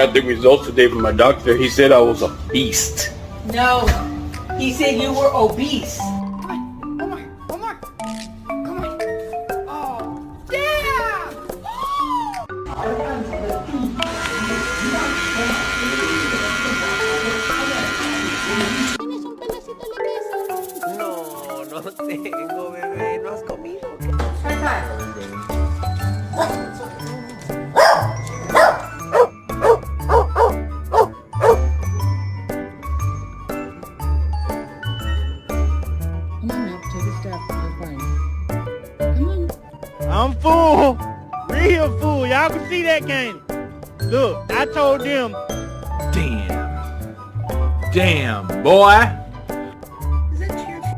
got the results today from my doctor. He said I was a beast. No, he said you were obese. Come on. Oh, yeah! ¿Tienes un pedacito de queso? No, no tengo, bebé. ¿No has comido? Come on now, take a step. You're fine. Come on. I'm full. Real full. Y'all can see that, can't you? Look, I told them. Damn, boy.